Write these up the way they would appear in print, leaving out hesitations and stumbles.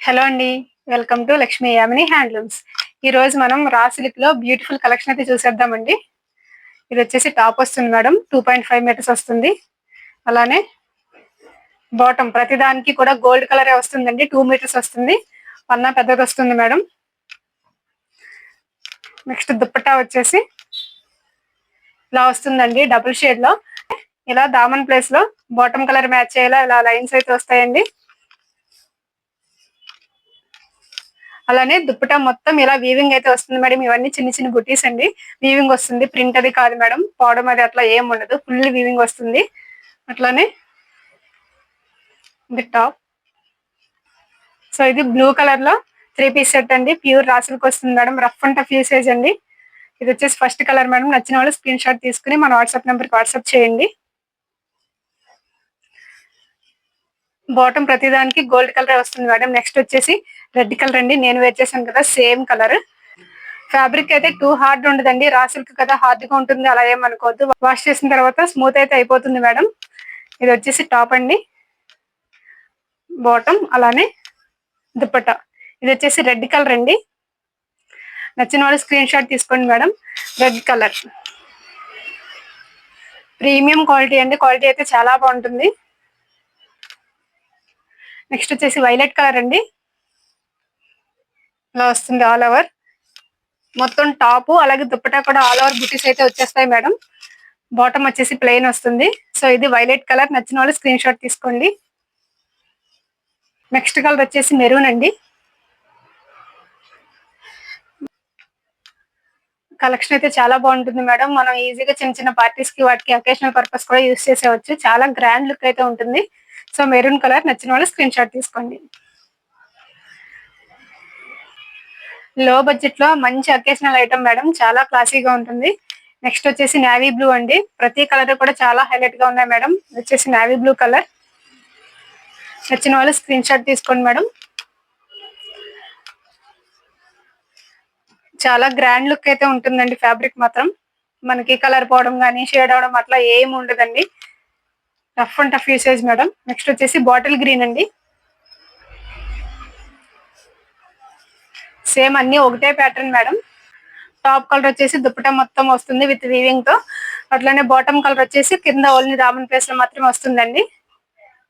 Hello అండి. Welcome to Lakshmi Yamini handlooms. ఈ రోజు మనం రా సిల్క్ లో బ్యూటిఫుల్ కలెక్షన్ అయితే చూసేద్దామండి. ఇది వచ్చేసి టాప్ వస్తుంది మేడం, 2.5 మీటర్స్ వస్తుంది. అలానే బాటమ్ ప్రతిదానికి కూడా గోల్డ్ కలరే వస్తుందండి, 2 మీటర్స్ వస్తుంది. పన్నా పెద్దది వస్తుంది మేడం. నెక్స్ట్ దుప్పట్టా వచ్చేసి ఇలా వస్తుందండి, డబుల్ షేడ్ లో. ఇలా దామన్ ప్లేస్ లో బాటమ్ కలర్ మ్యాచ్ అయ్యేలా ఇలా లైన్స్ అయితే వస్తాయండి. అలానే దుప్పటా మొత్తం ఇలా వీవింగ్ అయితే వస్తుంది మేడం. ఇవన్నీ చిన్న చిన్న బుటీస్ అండి. వీవింగ్ వస్తుంది, ప్రింట్ అది కాదు మేడం. పౌడర్ అది అట్లా ఏం ఉండదు, ఫుల్ వీవింగ్ వస్తుంది. అట్లానే ఇది టాప్. సో ఇది బ్లూ కలర్ లో 3 పీస్ సెట్ అండి. ప్యూర్ రాసులకు వస్తుంది madam. Rough and tough usage అండి. ఇది వచ్చేసి ఫస్ట్ కలర్ మేడం. నచ్చిన వాళ్ళు స్క్రీన్ షాట్ తీసుకుని మన వాట్సాప్ నెంబర్ కి వాట్సాప్ చేయండి. బాటమ్ ప్రతిదానికి గోల్డ్ కలర్ వస్తుంది మేడం. నెక్స్ట్ వచ్చేసి రెడ్ కలర్ అండి. నేను వేర్ చేశాను కదా, సేమ్ కలర్. ఫ్యాబ్రిక్ అయితే టూ హార్డ్ ఉండదండి, రా సిల్క్ కదా హార్డ్ గా ఉంటుంది అలా ఏమనుకోవద్దు. వాష్ చేసిన తర్వాత స్మూత్ అయితే అయిపోతుంది మేడం. ఇది వచ్చేసి టాప్ అండి, బాటమ్ అలానే దుప్పట్టా. ఇది వచ్చేసి రెడ్ కలర్ అండి. నచ్చిన వాళ్ళు స్క్రీన్ షాట్ తీసుకోండి madam. Red colour premium quality అండి, క్వాలిటీ అయితే చాలా బాగుంటుంది. నెక్స్ట్ వచ్చేసి వైలెట్ కలర్ అండి. ఇలా వస్తుంది ఆల్ ఓవర్ మొత్తం టాప్, అలాగే దుప్పటా కూడా ఆల్ ఓవర్ బుటీస్ అయితే వచ్చేస్తాయి మేడం. బాటమ్ వచ్చేసి ప్లెయిన్ వస్తుంది. సో ఇది వైలెట్ కలర్. నచ్చిన వాళ్ళు స్క్రీన్ షాట్ తీసుకోండి. నెక్స్ట్ కలర్ వచ్చేసి మెరూన్ అండి. కలెక్షన్ అయితే చాలా బాగుంటుంది మేడం. మనం ఈజీగా చిన్న చిన్న పార్టీస్ కి వాటికి అకేషనల్ పర్పస్ కూడా యూస్ చేసేవచ్చు. చాలా గ్రాండ్ లుక్ అయితే ఉంటుంది. So maroon colour. నచ్చిన వాళ్ళు స్క్రీన్ షాట్ తీసుకోండి. లో బడ్జెట్ లో మంచి అకేషనల్ ఐటమ్ మేడం, చాలా క్లాసీగా ఉంటుంది. నెక్స్ట్ వచ్చేసి నేవీ బ్లూ అండి. ప్రతి కలర్ కూడా చాలా హైలైట్ గా ఉన్నాయి మేడం. వచ్చేసి నేవీ బ్లూ కలర్. నచ్చిన వాళ్ళు స్క్రీన్ షాట్ తీసుకోండి మేడం. చాలా గ్రాండ్ లుక్ అయితే ఉంటుందండి. ఫ్యాబ్రిక్ మాత్రం మనకి కలర్ పోవడం కానీ షేడ్ అవడం అట్లా ఏమి ఉండదండి. Rough and tough usage madam. Next వచ్చేసి బాటిల్ గ్రీన్ అండి. సేమ్ అన్ని ఒకటే ప్యాటర్న్ మేడం. టాప్ కలర్ వచ్చేసి దుప్పటా మొత్తం వస్తుంది విత్ వీవింగ్ తో. అట్లానే బాటమ్ కలర్ వచ్చేసి కింద ఓన్లీ రామన్ ప్లేస్ లో మాత్రమే వస్తుందండి.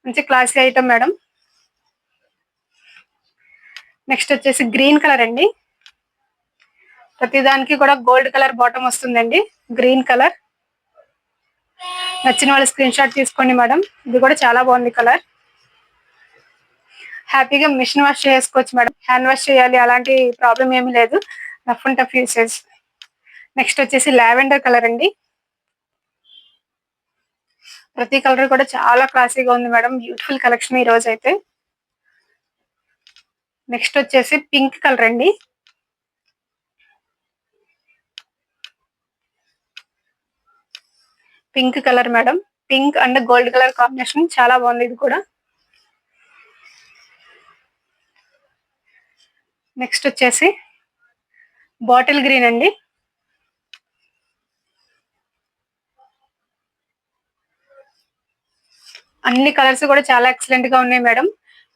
మంచి క్లాసీ ఐటమ్ మేడం. నెక్స్ట్ వచ్చేసి గ్రీన్ కలర్ అండి. ప్రతిదానికి కూడా గోల్డ్ కలర్ బాటమ్ వస్తుందండి. Green colour. నచ్చిన వాళ్ళు స్క్రీన్ షాట్ తీసుకోండి మేడం. ఇది కూడా చాలా బాగుంది కలర్. హ్యాపీగా మిషన్ వాష్ చేసుకోవచ్చు మేడం. హ్యాండ్ వాష్ చేయాలి అలాంటి ప్రాబ్లం ఏమీ లేదు. Rough and tough usage. Next వచ్చేసి లావెండర్ కలర్ అండి. ప్రతి కలర్ కూడా చాలా క్లాసీగా ఉంది మేడం. బ్యూటిఫుల్ కలెక్షన్ ఈ రోజు అయితే. నెక్స్ట్ వచ్చేసి పింక్ కలర్ అండి. Pink colour madam. Pink and gold colour combination చాలా బాగుంది ఇది కూడా. నెక్స్ట్ వచ్చేసి బాటిల్ గ్రీన్ అండి. అన్ని కలర్స్ కూడా చాలా ఎక్సలెంట్ గా ఉన్నాయి మేడం.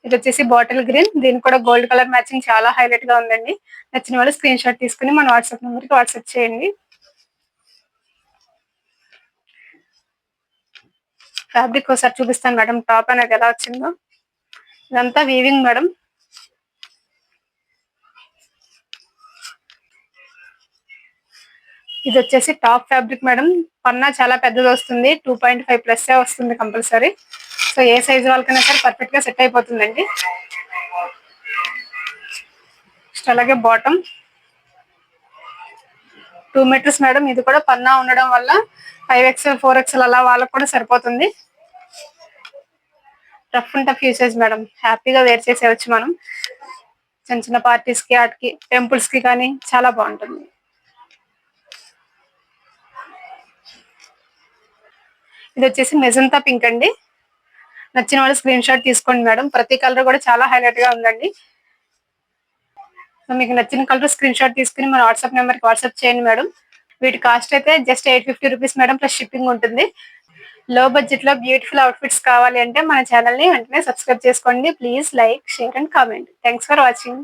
ఇది వచ్చేసి బాటిల్ గ్రీన్. దీనికి కూడా గోల్డ్ కలర్ మ్యాచింగ్ చాలా హైలైట్ గా ఉందండి. నచ్చిన వాళ్ళు స్క్రీన్ షాట్ తీసుకుని మన వాట్సాప్ నెంబర్ కి వాట్సాప్ చేయండి. ఫ్యాబ్రిక్ ఒకసారి చూపిస్తాను మేడం, టాప్ అనేది ఎలా వచ్చిందో. ఇదంతా వీవింగ్ మేడం. ఇది వచ్చేసి టాప్ ఫ్యాబ్రిక్ మేడం. పన్నా చాలా పెద్దది వస్తుంది, 2.5 ప్లస్ వస్తుంది కంపల్సరీ. సో ఏ సైజ్ వాళ్ళకైనా సరే పర్ఫెక్ట్ గా సెట్ అయిపోతుందండి. అలాగే బాటమ్ 2 మీటర్స్ మేడం. ఇది కూడా పన్నా ఉండడం వల్ల 5XL 4XL అలా వాళ్ళకు కూడా సరిపోతుంది. Rough and tough usage madam. హ్యాపీగా వేర్ చేసేవచ్చు మనం చిన్న చిన్న పార్టీస్ కి, వాటికి టెంపుల్స్ కి కానీ చాలా బాగుంటుంది. ఇది వచ్చేసి మెజంతా పింక్ అండి. నచ్చిన వాళ్ళు స్క్రీన్ షాట్ తీసుకోండి మేడం. ప్రతి కలర్ కూడా చాలా హైలైట్ గా ఉందండి. సో మీకు నచ్చిన కలర్ స్క్రీన్ షాట్ తీసుకుని మన వాట్సాప్ నెంబర్ కి వాట్సాప్ చేయండి మేడం. వీటి కాస్ట్ అయితే just 850 rupees madam, plus shipping ఉంటుంది. లో బడ్జెట్ లో బ్యూటిఫుల్ అవుట్ఫిట్స్ కావాలి అంటే మన ఛానల్ ని వెంటనే సబ్స్క్రైబ్ చేసుకోండి. Please like, share and comment. Thanks for watching.